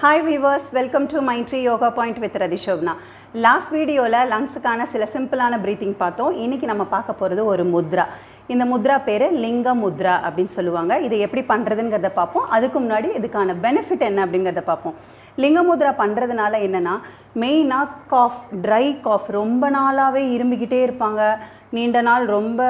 Hi viewers, welcome to Mindtree Yoga Point with Radhishobna. Last video la lungs கான சில சிம்பிளான breathing பார்த்தோம். இன்னைக்கு நம்ம பார்க்க போறது ஒரு முத்ரா. இந்த முத்ரா பேரு லிங்க முத்ரா அப்படினு சொல்லுவாங்க. இதை எப்படி பண்றதுங்கறத பாப்போம். அதுக்கு முன்னாடி இதுக்கான பெனிஃபிட் என்ன அப்படிங்கறத பாப்போம். லிங்க முத்ரா பண்றதுனால என்னன்னா மெயினா காஃப், ட்ரை காஃப் ரொம்ப நாளாவே இருமிக்கிட்டே இருப்பாங்க. நீண்ட நாள் ரொம்ப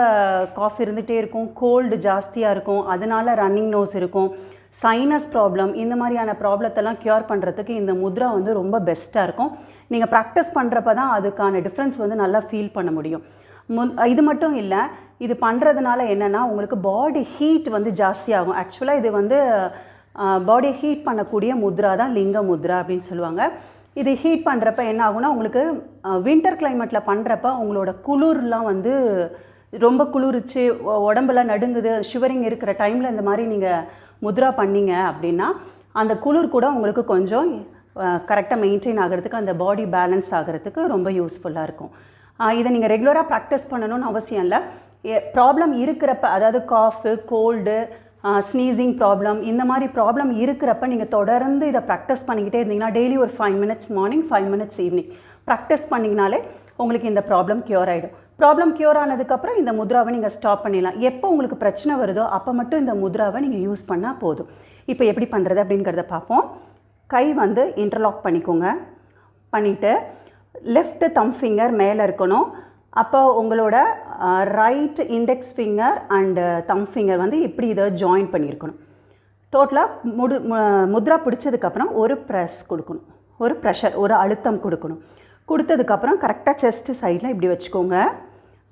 காஃப் இருந்துட்டே இருக்கும், கோல்ட் ஜாஸ்தியா இருக்கும், அதனால ரன்னிங் நோஸ் இருக்கும். சைனஸ் ப்ராப்ளம் இந்த மாதிரியான ப்ராப்ளத்தெல்லாம் க்யூர் பண்ணுறதுக்கு இந்த முத்ரா வந்து ரொம்ப பெஸ்ட்டாக இருக்கும். நீங்கள் ப்ராக்டிஸ் பண்ணுறப்ப தான் அதுக்கான டிஃப்ரென்ஸ் வந்து நல்லா ஃபீல் பண்ண முடியும். இது மட்டும் இல்லை, இது பண்ணுறதுனால என்னென்னா உங்களுக்கு பாடி ஹீட் வந்து ஜாஸ்தியாகும். ஆக்சுவலாக இது வந்து பாடியை ஹீட் பண்ணக்கூடிய முத்ரா தான் லிங்க முத்ரா அப்படின்னு சொல்லுவாங்க. இது ஹீட் பண்ணுறப்ப என்ன ஆகும்னா உங்களுக்கு வின்டர் கிளைமேட்டில் பண்ணுறப்ப உங்களோட குளிர்லாம் வந்து ரொம்ப குளிர்ச்சி உடம்பெல்லாம் நடுங்குது, ஷிவரிங் இருக்கிற டைமில் இந்த மாதிரி நீங்கள் முத்ரா பண்ணிங்க அப்படின்னா அந்த குளிர் கூட உங்களுக்கு கொஞ்சம் கரெக்டாக மெயின்டைன் ஆகிறதுக்கு, அந்த பாடி பேலன்ஸ் ஆகிறதுக்கு ரொம்ப யூஸ்ஃபுல்லாக இருக்கும். இதை நீங்கள் ரெகுலராக ப்ராக்டிஸ் பண்ணணும்னு அவசியம் இல்லை. ப்ராப்ளம் இருக்கிறப்ப, அதாவது காஃபு, கோல்டு, ஸ்னீசிங் ப்ராப்ளம், இந்த மாதிரி ப்ராப்ளம் இருக்கிறப்ப நீங்கள் தொடர்ந்து இதை ப்ராக்டிஸ் பண்ணிக்கிட்டே இருந்தீங்கன்னா டெய்லி ஒரு 5 minutes morning, 5 minutes evening practice பண்ணிங்கனாலே உங்களுக்கு இந்த ப்ராப்ளம் க்யூர் ஆகிடும். ப்ராப்ளம் க்யூர் ஆனதுக்கப்புறம் இந்த முத்ராவை நீங்கள் ஸ்டாப் பண்ணிடலாம். எப்போ உங்களுக்கு பிரச்சனை வருதோ அப்போ மட்டும் இந்த முத்ராவை நீங்கள் யூஸ் பண்ணால் போதும். இப்போ எப்படி பண்ணுறது அப்படிங்கிறத பார்ப்போம். கை வந்து இன்டர்லாக் பண்ணிக்கோங்க. பண்ணிவிட்டு லெஃப்ட் தம் ஃபிங்கர் மேலே இருக்கணும். அப்போ உங்களோட right index finger and them finger வந்து இப்படி இதை ஜாயின் பண்ணியிருக்கணும். டோட்டலாக முத்ரா பிடிச்சதுக்கப்புறம் ஒரு ப்ரெஸ் கொடுக்கணும், ஒரு ப்ரெஷர், ஒரு அழுத்தம் கொடுக்கணும். கொடுத்ததுக்கப்புறம் கரெக்டாக செஸ்ட்டு சைடில் இப்படி வச்சுக்கோங்க.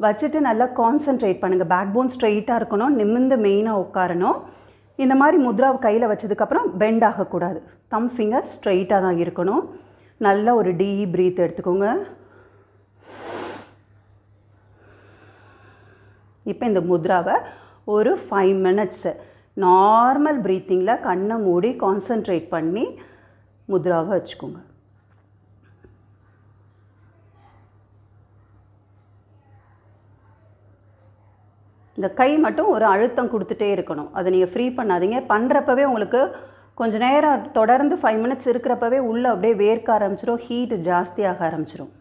வச்சுட்டு நல்லா கான்சன்ட்ரேட் பண்ணுங்கள். பேக் போன் ஸ்ட்ரெயிட்டாக இருக்கணும், நிமிர்ந்து மெயினாக உட்காரணும். இந்த மாதிரி முத்ராவை கையில் வச்சதுக்கப்புறம் பெண்ட் ஆகக்கூடாது. தம் ஃபிங்கர் ஸ்ட்ரெயிட்டாக தான் இருக்கணும். நல்லா ஒரு டீப் ப்ரீத் எடுத்துக்கோங்க. இப்போ இந்த முத்ராவை ஒரு 5 மினிட்ஸு நார்மல் ப்ரீத்திங்கில் கண்ணை மூடி கான்சன்ட்ரேட் பண்ணி முத்ராவை வச்சுக்கோங்க. இந்த கை மட்டும் ஒரு அழுத்தம் கொடுத்துட்டே இருக்கணும். அதை நீங்கள் ஃப்ரீ பண்ணாதீங்க. பண்ணுறப்பவே உங்களுக்கு கொஞ்சம் நேரம் தொடர்ந்து 5 மினிட்ஸ் இருக்கிறப்பவே உள்ளே அப்படியே வேர்க்க ஆரம்பிச்சிடும், ஹீட் ஜாஸ்தியாக ஆரம்பிச்சிடும்.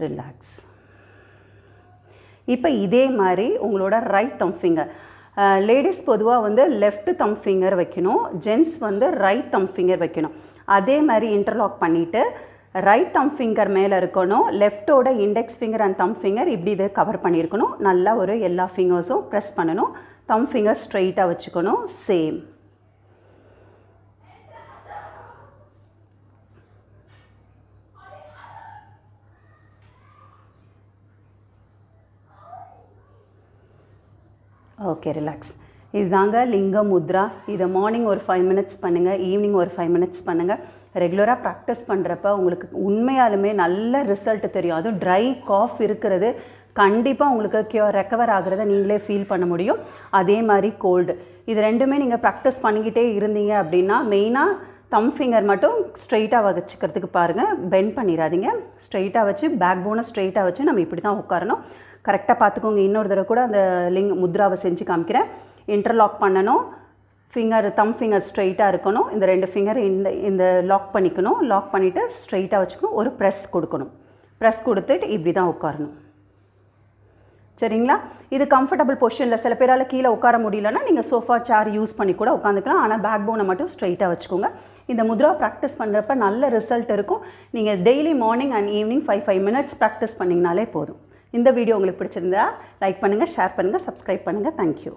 ரிலாக்ஸ். இப்போ இதே மாதிரி உங்களோட ரைட் தம் ஃபிங்கர், லேடிஸ் பொதுவாக வந்து லெஃப்ட் தம் ஃபிங்கர் வைக்கணும், ஜென்ட்ஸ் வந்து ரைட் தம் ஃபிங்கர் வைக்கணும். அதே மாதிரி இன்டர்லாக் பண்ணிவிட்டு ரைட் தம் ஃபிங்கர் மேலே இருக்கணும், லெஃப்டோட index finger and thumb finger இப்படி இதை கவர் பண்ணியிருக்கணும். நல்லா ஒரு எல்லா ஃபிங்கர்ஸும் ப்ரெஸ் பண்ணணும். தம் ஃபிங்கர் ஸ்ட்ரெயிட்டாக வச்சுக்கணும். சேம். Okay, relax. இதுதாங்க லிங்க முத்ரா. இதை மார்னிங் ஒரு 5 மினிட்ஸ் பண்ணுங்கள், ஈவினிங் ஒரு 5 மினிட்ஸ் பண்ணுங்கள். ரெகுலராக ப்ராக்டிஸ் பண்ணுறப்ப உங்களுக்கு உண்மையாலுமே நல்ல ரிசல்ட் தெரியும். அதுவும் ட்ரை காஃப் இருக்கிறது கண்டிப்பாக உங்களுக்கு ரெக்கவர் ஆகிறத நீங்களே ஃபீல் பண்ண முடியும். அதே மாதிரி கோல்டு, இது ரெண்டுமே நீங்கள் ப்ராக்டிஸ் பண்ணிக்கிட்டே இருந்தீங்க அப்படின்னா மெயினாக தம் ஃபிங்கர் மட்டும் ஸ்ட்ரெயிட்டாக வச்சுக்கிறதுக்கு பாருங்கள், பெண்ட் பண்ணிடாதீங்க. ஸ்ட்ரெயிட்டாக வச்சு பேக் போனை ஸ்ட்ரெயிட்டாக வச்சு நம்ம இப்படி தான் உட்காரணும். கரெக்டாக பார்த்துக்கோங்க. இன்னொரு தடவை கூட அந்த முத்ராவை செஞ்சு காமிக்கிறேன். இன்டர்லாக் பண்ணணும், ஃபிங்கர் தம் ஃபிங்கர் ஸ்ட்ரெயிட்டாக இருக்கணும், இந்த 2 ஃபிங்கர் இந்த லாக் பண்ணிக்கணும். லாக் பண்ணிவிட்டு ஸ்ட்ரெயிட்டாக வச்சுக்கணும். ஒரு ப்ரெஸ் கொடுக்கணும். ப்ரெஸ் கொடுத்துட்டு இப்படி தான் உட்காரணும். சரிங்களா? இது கம்ஃபர்டபுள் பொசிஷனில் சில பேரால் கீழே உட்கார முடியலன்னா நீங்கள் சோஃபா சேர் யூஸ் பண்ணி கூட உட்காந்துக்கலாம். ஆனால் பேக் போனை மட்டும் ஸ்ட்ரெயிட்டாக வச்சுக்கோங்க. இந்த முத்ரா ப்ராக்டிஸ் பண்ணுறப்ப நல்ல ரிசல்ட் இருக்கும். நீங்கள் daily morning and evening 5 minutes practice பண்ணிங்கனாலே போதும். இந்த வீடியோ உங்களுக்கு பிடிச்சிருந்தா லைக் பண்ணுங்கள், ஷேர் பண்ணுங்கள், சப்ஸ்கிரைப் பண்ணுங்கள். தேங்க்யூ.